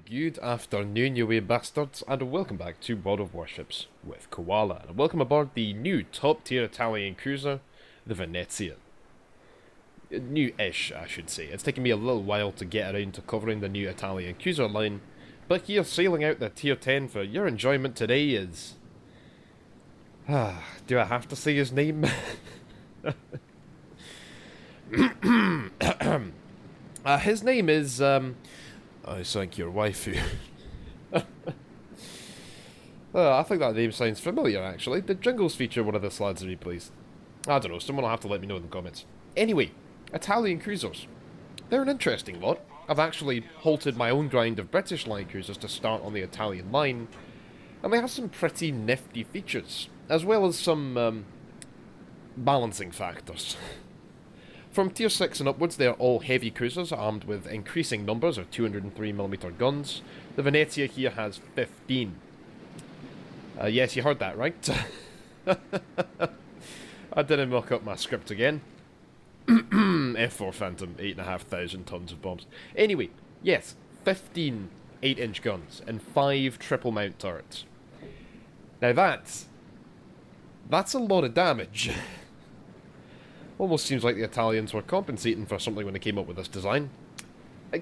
Good afternoon, you wee bastards, and welcome back to World of Warships with Koala. And welcome aboard the new top-tier Italian cruiser, the Venezia. New-ish, I should say. It's taken me a little while to get around to covering the new Italian cruiser line, but here sailing out the tier 10 for your enjoyment today is... do I have to say his name? His name is, I thank your waifu. I think that name sounds familiar, actually. Did Jingles feature one of the slides in me, please? I don't know, someone will have to let me know in the comments. Anyway, Italian cruisers. They're an interesting lot. I've actually halted my own grind of British line cruisers to start on the Italian line, and they have some pretty nifty features, as well as some, balancing factors. From tier 6 and upwards, they are all heavy cruisers armed with increasing numbers of 203mm guns. The Venezia here has 15. Yes, you heard that right. I didn't mock up my script again. F4 Phantom, 8,500 tons of bombs. Anyway, yes, 15 8-inch guns and 5 triple mount turrets. Now that's a lot of damage. Almost seems like the Italians were compensating for something when they came up with this design.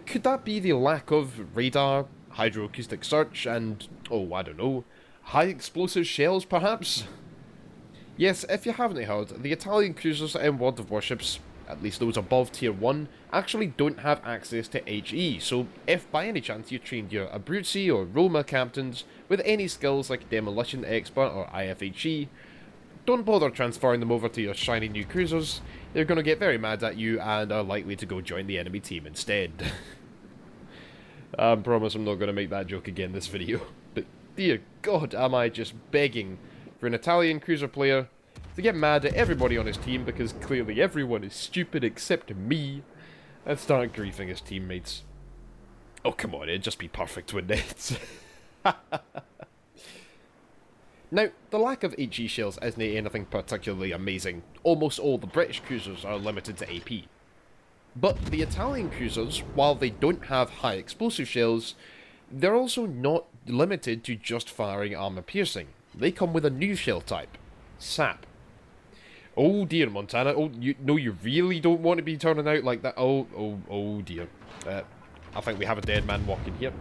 Could that be the lack of radar, hydroacoustic search, and, oh, I don't know, high explosive shells, perhaps? Yes, if you haven't heard, the Italian cruisers in World of Warships, at least those above tier 1, actually don't have access to HE, so if by any chance you trained your Abruzzi or Roma captains with any skills like Demolition Expert or IFHE, don't bother transferring them over to your shiny new cruisers. They're going to get very mad at you and are likely to go join the enemy team instead. I promise I'm not going to make that joke again this video. But dear God, am I just begging for an Italian cruiser player to get mad at everybody on his team because clearly everyone is stupid except me and start griefing his teammates. Oh come on, it'd just be perfect, wouldn't it? Now, the lack of HE shells isn't anything particularly amazing. Almost all the British cruisers are limited to AP. But the Italian cruisers, while they don't have high explosive shells, they're also not limited to just firing armor piercing. They come with a new shell type, SAP. Oh dear, Montana. Oh, you really don't want to be turning out like that. Oh dear. I think we have a dead man walking here.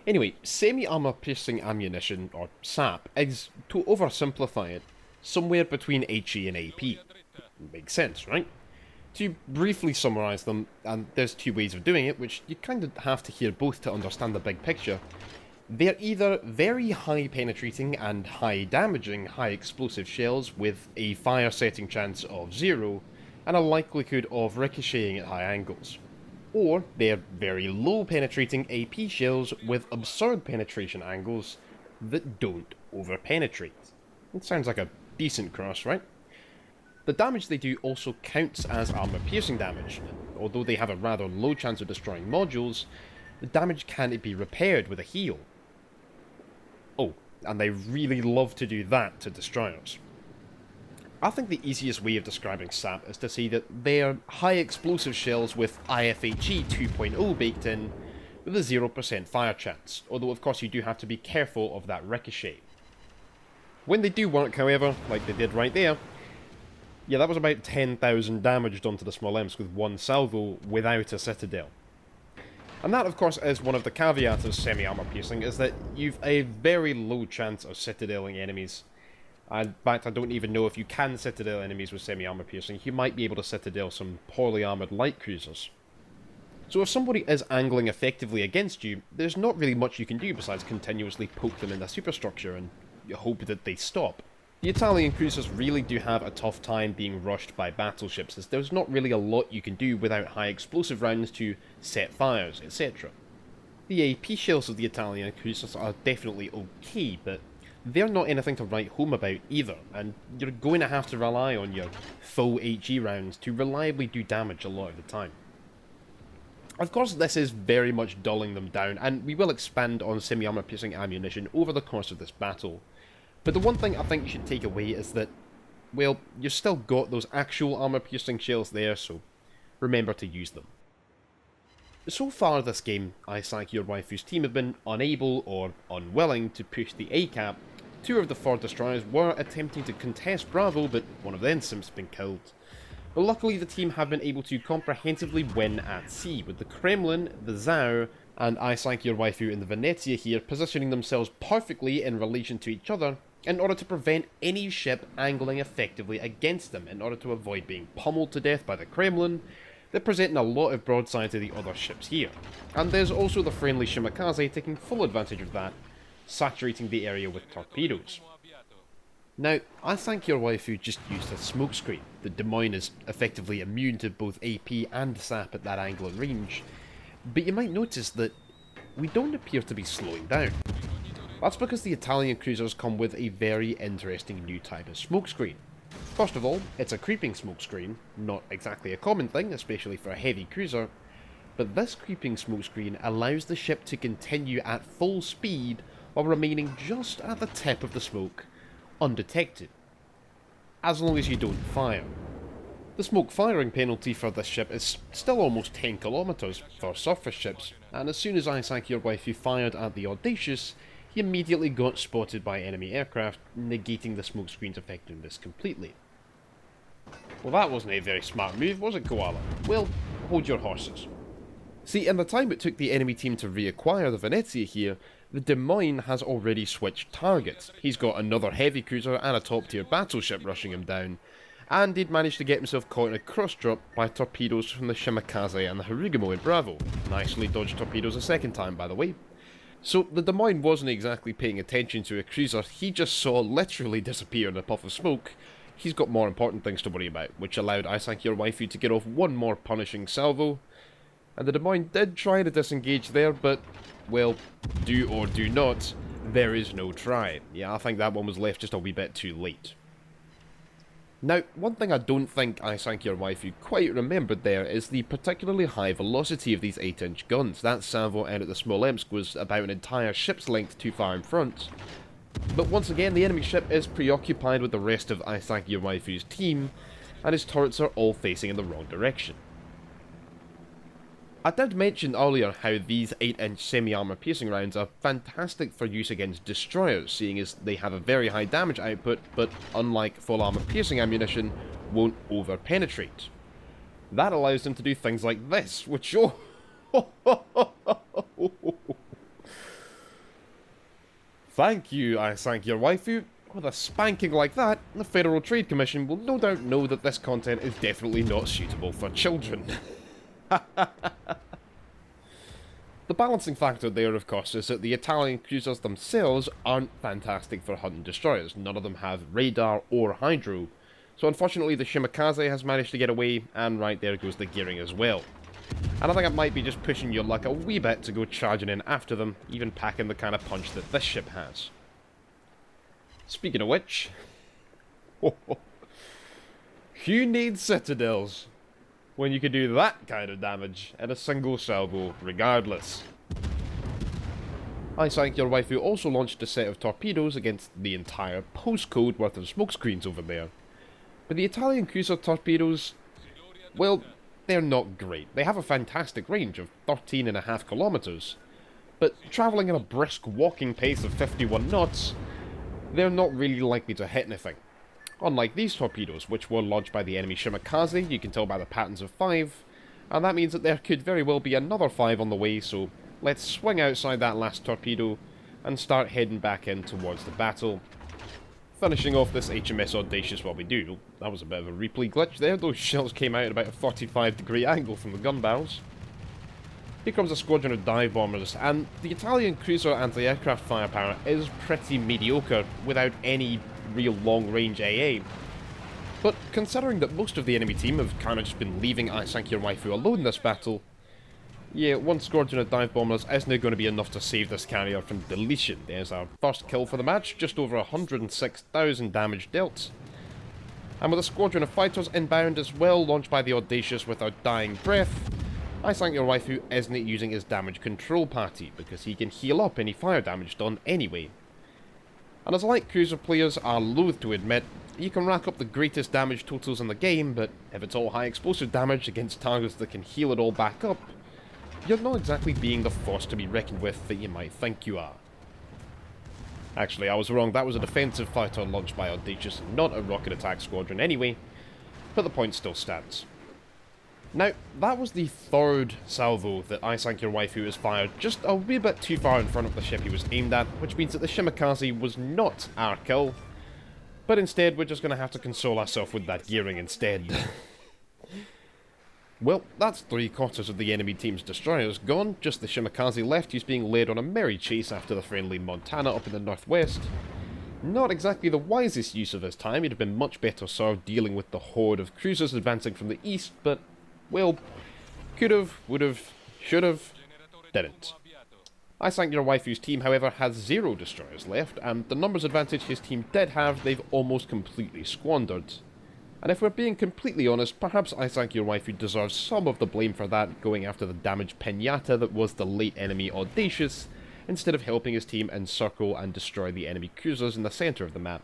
Anyway, semi-armor piercing ammunition, or SAP, is, to oversimplify it, somewhere between HE and AP. Makes sense, right? To briefly summarise them, and there's two ways of doing it, which you kind of have to hear both to understand the big picture. They're either very high penetrating and high damaging high explosive shells with a fire setting chance of 0, and a likelihood of ricocheting at high angles. Or they're very low penetrating AP shells with absurd penetration angles that don't over-penetrate. It sounds like a decent cross, right? The damage they do also counts as armor piercing damage. Although they have a rather low chance of destroying modules, the damage can be repaired with a heal. Oh, and they really love to do that to destroyers. I think the easiest way of describing SAP is to say that they're high explosive shells with IFHE 2.0 baked in, with a 0% fire chance, although of course you do have to be careful of that ricochet. When they do work, however, like they did right there, yeah, that was about 10,000 damage done to the small Imps with one salvo without a citadel. And that of course is one of the caveats of semi-armor piercing, is that you've a very low chance of citadeling enemies. In fact, I don't even know if you can citadel enemies with semi-armor piercing. You might be able to citadel some poorly armoured light cruisers. So if somebody is angling effectively against you, there's not really much you can do besides continuously poke them in the superstructure and hope that they stop. The Italian cruisers really do have a tough time being rushed by battleships, as there's not really a lot you can do without high explosive rounds to set fires, etc. The AP shells of the Italian cruisers are definitely okay, but they're not anything to write home about either, and you're going to have to rely on your full HE rounds to reliably do damage a lot of the time. Of course, this is very much dulling them down, and we will expand on semi-armor piercing ammunition over the course of this battle. But the one thing I think you should take away is that, well, you've still got those actual armor piercing shells there, so remember to use them. So far this game, I Sank Your Waifu's team have been unable or unwilling to push the A cap. Two of the 4 destroyers were attempting to contest Bravo, but one of them seems to have been killed. But luckily the team have been able to comprehensively win at sea, with the Kremlin, the Tsar, and I Sank Your Waifu in the Venezia here positioning themselves perfectly in relation to each other in order to prevent any ship angling effectively against them in order to avoid being pummeled to death by the Kremlin. They're presenting a lot of broadside to the other ships here. And there's also the friendly Shimakaze taking full advantage of that, saturating the area with torpedoes. Now, I Sank Your Waifu just used a smokescreen. The Des Moines is effectively immune to both AP and SAP at that angle and range, but you might notice that we don't appear to be slowing down. That's because the Italian cruisers come with a very interesting new type of smokescreen. First of all, it's a creeping smokescreen, not exactly a common thing, especially for a heavy cruiser, but this creeping smokescreen allows the ship to continue at full speed while remaining just at the tip of the smoke, undetected, as long as you don't fire. The smoke firing penalty for this ship is still almost 10 kilometers for surface ships, and as soon as I Sank Your Waifu fired at the Audacious, he immediately got spotted by enemy aircraft, negating the smokescreen's effectiveness completely. Well, that wasn't a very smart move, was it, Koala? Well, hold your horses. See, in the time it took the enemy team to reacquire the Venezia here, the Des Moines has already switched targets. He's got another heavy cruiser and a top-tier battleship rushing him down, and he'd managed to get himself caught in a cross-drop by torpedoes from the Shimakaze and the Harugumo in Bravo. Nicely dodged torpedoes a second time, by the way. So the Des Moines wasn't exactly paying attention to a cruiser he just saw literally disappear in a puff of smoke. He's got more important things to worry about, which allowed I Sank Your Waifu to get off one more punishing salvo. And the Des Moines did try to disengage there, but, well, do or do not, there is no try. Yeah, I think that one was left just a wee bit too late. Now, one thing I don't think I Sank Your Waifu quite remembered there is the particularly high velocity of these 8-inch guns. That salvo out at the Smolensk was about an entire ship's length too far in front. But once again, the enemy ship is preoccupied with the rest of I Sank Your Waifu's team, and his turrets are all facing in the wrong direction. I did mention earlier how these 8-inch semi-armor piercing rounds are fantastic for use against destroyers, seeing as they have a very high damage output, but unlike full armor piercing ammunition, won't over-penetrate. That allows them to do things like this, which Thank you, I Sank Your Waifu. With a spanking like that, the Federal Trade Commission will no doubt know that this content is definitely not suitable for children. The balancing factor there, of course, is that the Italian cruisers themselves aren't fantastic for hunting destroyers. None of them have radar or hydro, so unfortunately the Shimakaze has managed to get away, and right there goes the gearing as well. And I think it might be just pushing your luck a wee bit to go charging in after them, even packing the kind of punch that this ship has. Speaking of which, who needs citadels when you can do that kind of damage in a single salvo regardless? I Sank Your Waifu also launched a set of torpedoes against the entire postcode worth of smokescreens over there. But the Italian cruiser torpedoes, well, they're not great. They have a fantastic range of 13.5 kilometers, but travelling at a brisk walking pace of 51 knots, they're not really likely to hit anything. Unlike these torpedoes, which were launched by the enemy Shimakaze, you can tell by the patterns of 5, and that means that there could very well be another 5 on the way, so let's swing outside that last torpedo and start heading back in towards the battle. Finishing off this HMS Audacious while we do. That was a bit of a replay glitch there. Those shells came out at about a 45-degree angle from the gun barrels. Here comes a squadron of dive bombers, and the Italian cruiser anti-aircraft firepower is pretty mediocre without any real long-range AA. But considering that most of the enemy team have kind of just been leaving I Sank Your Waifu alone in this battle, yeah, one squadron of dive bombers isn't going to be enough to save this carrier from deletion. There's our first kill for the match, just over 106,000 damage dealt. And with a squadron of fighters inbound as well, launched by the Audacious with our dying breath, I Sank Your Waifu isn't using his damage control party, because he can heal up any fire damage done anyway. And as light cruiser players are loath to admit, you can rack up the greatest damage totals in the game, but if it's all high explosive damage against targets that can heal it all back up, you're not exactly being the force to be reckoned with that you might think you are. Actually, I was wrong, that was a defensive fighter launched by Audacious, not a rocket attack squadron anyway, but the point still stands. Now, that was the third salvo that I Sank Your Waifu has fired just a wee bit too far in front of the ship he was aimed at, which means that the Shimakaze was not our kill, but instead we're just going to have to console ourselves with that gearing instead. Well, that's 3/4 of the enemy team's destroyers gone, just the Shimakaze left who's being led on a merry chase after the friendly Montana up in the northwest. Not exactly the wisest use of his time, he'd have been much better served dealing with the horde of cruisers advancing from the east, but, well, could've, would've, should've, didn't. I Sank Your Waifu's team, however, has 0 destroyers left, and the numbers advantage his team did have, they've almost completely squandered. And if we're being completely honest, perhaps I Sank Your Waifu deserves some of the blame for that, going after the damaged pinata that was the late enemy Audacious, instead of helping his team encircle and destroy the enemy cruisers in the centre of the map.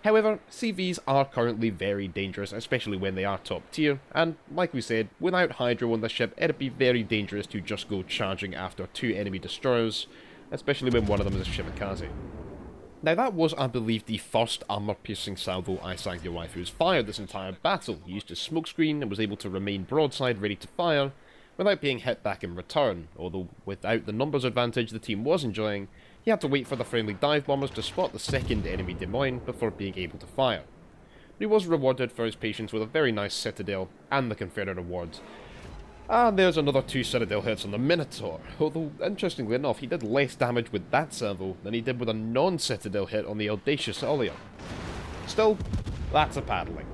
However, CVs are currently very dangerous, especially when they are top tier, and like we said, without Hydro on the ship, it'd be very dangerous to just go charging after 2 enemy destroyers, especially when one of them is a Shimakaze. Now that was, I believe, the first armour-piercing salvo I Sank Your Waifu has fired this entire battle. He used his smokescreen and was able to remain broadside ready to fire, without being hit back in return, although without the numbers advantage the team was enjoying, he had to wait for the friendly dive bombers to spot the second enemy Des Moines before being able to fire. But he was rewarded for his patience with a very nice Citadel and the Confederate Award. And there's another 2 Citadel hits on the Minotaur, although interestingly enough he did less damage with that salvo than he did with a non-Citadel hit on the Audacious earlier. Still, that's a paddling.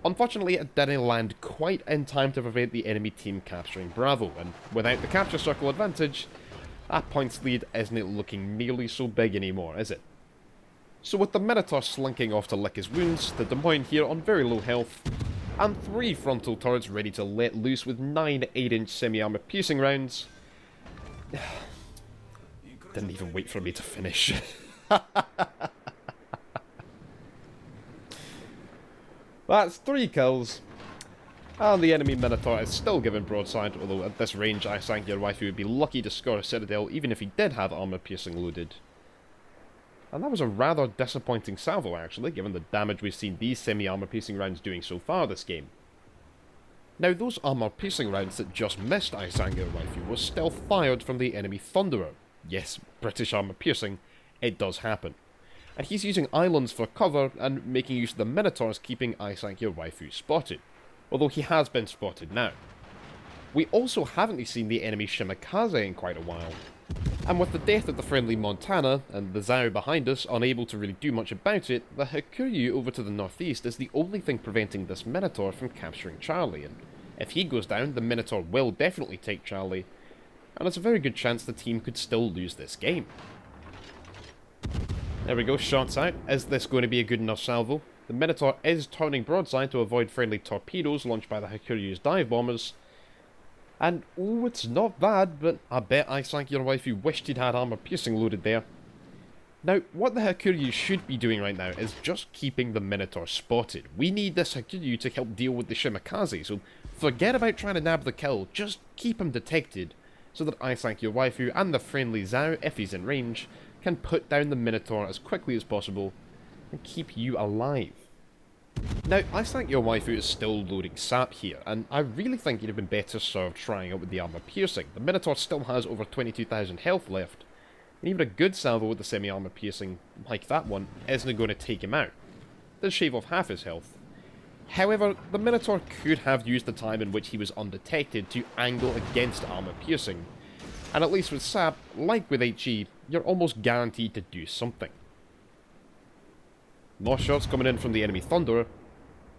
Unfortunately, it didn't land quite in time to prevent the enemy team capturing Bravo, and without the capture circle advantage, that points lead isn't looking nearly so big anymore, is it? So with the Minotaur slinking off to lick his wounds, the Des Moines here on very low health, and 3 frontal turrets ready to let loose with 9 8-inch semi-armor piercing rounds. Didn't even wait for me to finish. That's 3 kills. And the enemy Minotaur is still giving broadside, although at this range I Sank Your Waifu would be lucky to score a Citadel even if he did have armor piercing loaded. And that was a rather disappointing salvo actually, given the damage we've seen these semi-armor piercing rounds doing so far this game. Now those armor piercing rounds that just missed I Sank Your Waifu were still fired from the enemy Thunderer. Yes, British armor piercing, it does happen. And he's using islands for cover and making use of the Minotaurs keeping I Sank Your Waifu spotted. Although he has been spotted now. We also haven't seen the enemy Shimakaze in quite a while. And with the death of the friendly Montana, and the Zhao behind us unable to really do much about it, the Hakuryu over to the northeast is the only thing preventing this Minotaur from capturing Charlie, and if he goes down, the Minotaur will definitely take Charlie, and there's a very good chance the team could still lose this game. There we go, shots out. Is this going to be a good enough salvo? The Minotaur is turning broadside to avoid friendly torpedoes launched by the Hakuryu's dive bombers. And, oh, it's not bad, but I bet I Sank Your Waifu wished he'd had armor piercing loaded there. Now, what the Hakuryu should be doing right now is just keeping the Minotaur spotted. We need this Hakuryu to help deal with the Shimakaze, so forget about trying to nab the kill, just keep him detected, so that I Sank Your Waifu and the friendly Zhao, if he's in range, can put down the Minotaur as quickly as possible, and keep you alive. Now, I Sank Your Waifu is still loading sap here, and I really think he'd have been better served trying out with the armor piercing. The Minotaur still has over 22,000 health left, and even a good salvo with the semi-armor piercing, like that one, isn't going to take him out. Does shave off half his health. However, the Minotaur could have used the time in which he was undetected to angle against armor piercing, and at least with sap, like with HE, you're almost guaranteed to do something. More shots coming in from the enemy Thunderer.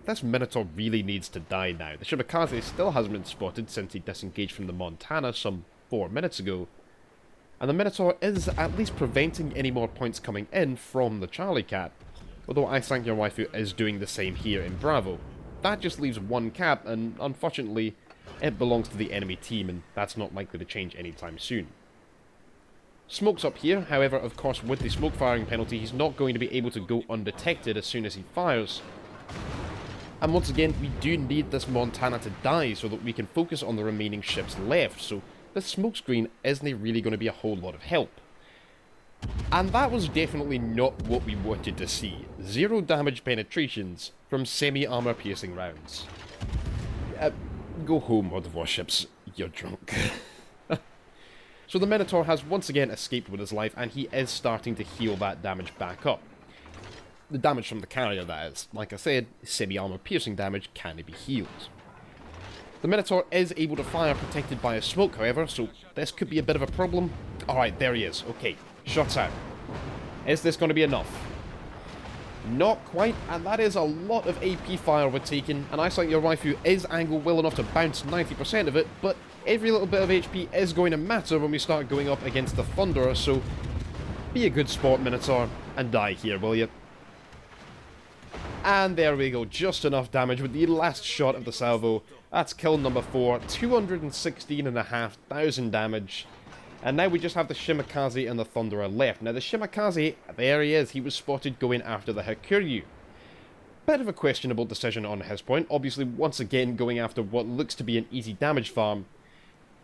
This Minotaur really needs to die now. The Shimakaze still hasn't been spotted since he disengaged from the Montana some 4 minutes ago. And the Minotaur is at least preventing any more points coming in from the Charlie Cat. Although I Sank Your Waifu is doing the same here in Bravo. That just leaves 1 cap, and unfortunately, it belongs to the enemy team, and that's not likely to change anytime soon. Smoke's up here, however, of course, with the smoke firing penalty, he's not going to be able to go undetected as soon as he fires. And once again, we do need this Montana to die so that we can focus on the remaining ships left, so the smokescreen isn't really going to be a whole lot of help. And that was definitely not what we wanted to see. 0 damage penetrations from semi-armor piercing rounds. Go home, World of Warships. You're drunk. So the Minotaur has once again escaped with his life, and he is starting to heal that damage back up. The damage from the carrier, that is. Like I said, semi-armor piercing damage can be healed. The Minotaur is able to fire protected by a smoke, however, so this could be a bit of a problem. Alright, there he is. Okay, shots out. Is this going to be enough? Not quite, and that is a lot of AP fire we're taking, and Eyesight Your Waifu is angled well enough to bounce 90% of it, but every little bit of HP is going to matter when we start going up against the Thunderer, so be a good sport, Minotaur, and die here, will you? And there we go, just enough damage with the last shot of the salvo. That's kill number 4, 216,500 damage. And now we just have the Shimakaze and the Thunderer left. Now the Shimakaze, there he is, he was spotted going after the Hakuryu. Bit of a questionable decision on his point, obviously once again going after what looks to be an easy damage farm.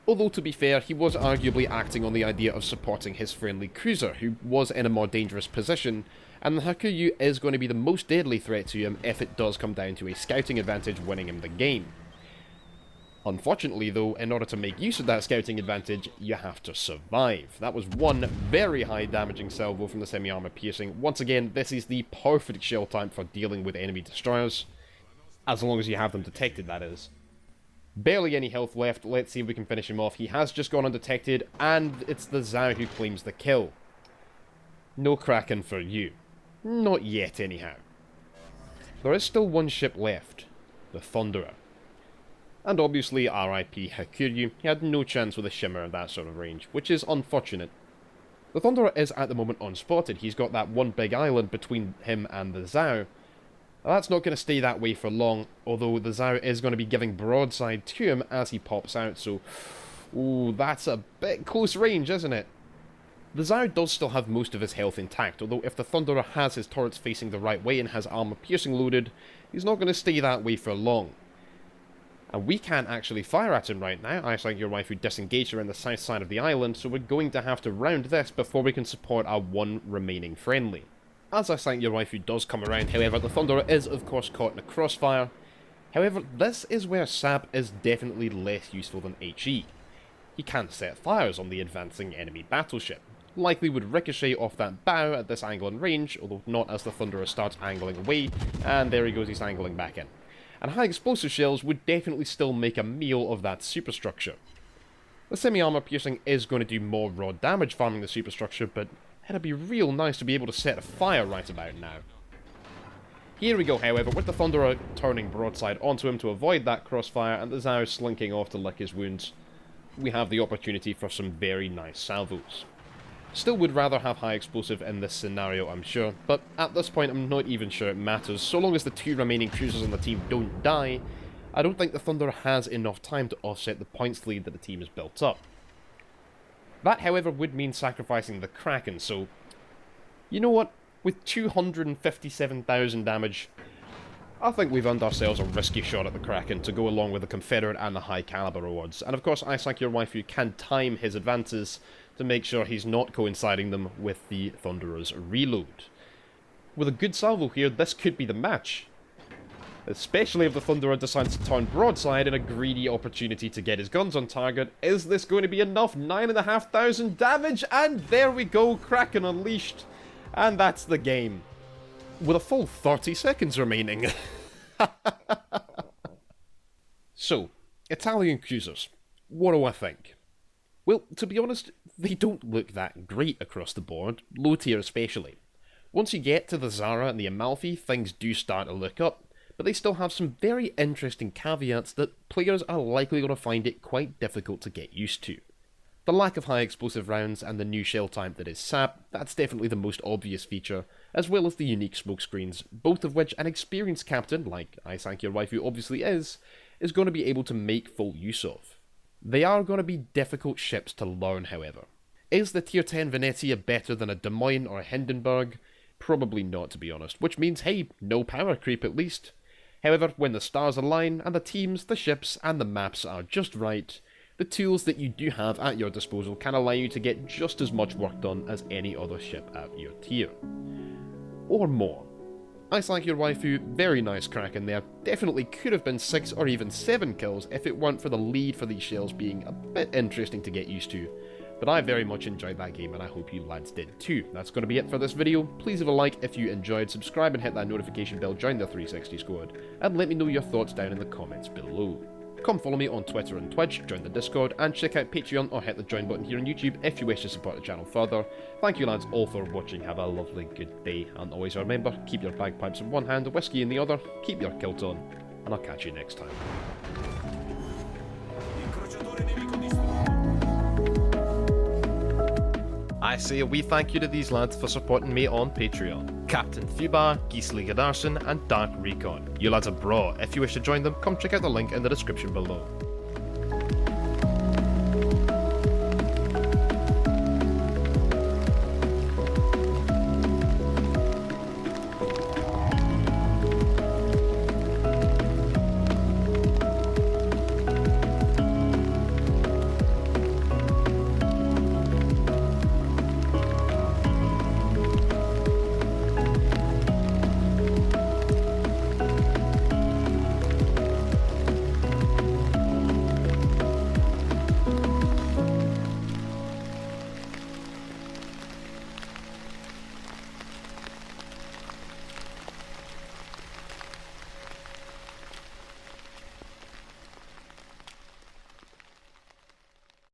Although to be fair, he was arguably acting on the idea of supporting his friendly cruiser, who was in a more dangerous position, and the Hakuryu is going to be the most deadly threat to him if it does come down to a scouting advantage winning him the game. Unfortunately though, in order to make use of that scouting advantage, you have to survive. That was one very high damaging salvo from the semi-armor piercing. Once again, this is the perfect shell type for dealing with enemy destroyers. As long as you have them detected, that is. Barely any health left, let's see if we can finish him off. He has just gone undetected, and it's the Zhao who claims the kill. No Kraken for you. Not yet, anyhow. There is still one ship left, the Thunderer. And obviously RIP Hakuryu, he had no chance with a shimmer at that sort of range, which is unfortunate. The Thunderer is at the moment unspotted, he's got that one big island between him and the Zhao. That's not going to stay that way for long, although the Zhao is going to be giving broadside to him as he pops out, so... Ooh, that's a bit close range, isn't it? The Zhao does still have most of his health intact, although if the Thunderer has his turrets facing the right way and has armor piercing loaded, he's not going to stay that way for long. And we can't actually fire at him right now. Eyesight Your Waifu disengaged around the south side of the island, so we're going to have to round this before we can support our one remaining friendly. As Eyesight Your Waifu does come around, however, the Thunderer is of course caught in a crossfire. However, this is where Sap is definitely less useful than HE. He can set fires on the advancing enemy battleship. Likely would ricochet off that bow at this angle and range, although not as the Thunderer starts angling away, and there he goes, he's angling back in. And high explosive shells would definitely still make a meal of that superstructure. The semi-armor piercing is going to do more raw damage farming the superstructure, but it'd be real nice to be able to set a fire right about now. Here we go, however, with the Thunderer turning broadside onto him to avoid that crossfire and the Zhao slinking off to lick his wounds. We have the opportunity for some very nice salvos. Still would rather have high explosive in this scenario, I'm sure, but at this point I'm not even sure it matters. So long as the 2 remaining cruisers on the team don't die, I don't think the Thunderer has enough time to offset the points lead that the team has built up. That, however, would mean sacrificing the Kraken, so... You know what? With 257,000 damage, I think we've earned ourselves a risky shot at the Kraken to go along with the Confederate and the high caliber rewards. And of course, Eyesight Your Waifu can time his advances to make sure he's not coinciding them with the Thunderer's reload. With a good salvo here, this could be the match. Especially if the Thunderer decides to turn broadside in a greedy opportunity to get his guns on target. Is this going to be enough? 9,500 damage, and there we go, Kraken unleashed. And that's the game. With a full 30 seconds remaining. So, Italian cruisers. What do I think? Well, to be honest, they don't look that great across the board, low tier especially. Once you get to the Zara and the Amalfi, things do start to look up, but they still have some very interesting caveats that players are likely going to find it quite difficult to get used to. The lack of high explosive rounds and the new shell type that is SAP, that's definitely the most obvious feature, as well as the unique smoke screens, both of which an experienced captain, like Eyesight Your Waifu obviously is going to be able to make full use of. They are going to be difficult ships to learn, however. Is the Tier 10 Venezia better than a Des Moines or a Hindenburg? Probably not, to be honest, which means, hey, no power creep at least. However, when the stars align, and the teams, the ships, and the maps are just right, the tools that you do have at your disposal can allow you to get just as much work done as any other ship at your tier. Or more. Ice like your waifu, very nice crack in there, definitely could have been 6 or even 7 kills if it weren't for the lead for these shells being a bit interesting to get used to. But I very much enjoyed that game and I hope you lads did too. That's going to be it for this video. Please leave a like if you enjoyed, subscribe and hit that notification bell, join the 360 squad, and let me know your thoughts down in the comments below. Come follow me on Twitter and Twitch, join the Discord, and check out Patreon or hit the join button here on YouTube if you wish to support the channel further. Thank you lads all for watching, have a lovely good day, and always remember, keep your bagpipes in one hand, whiskey in the other, keep your kilt on, and I'll catch you next time. I say a wee thank you to these lads for supporting me on Patreon. Captain Thubar, Gisli Gadarson, and Dark Recon. You lads are bra. If you wish to join them, come check out the link in the description below.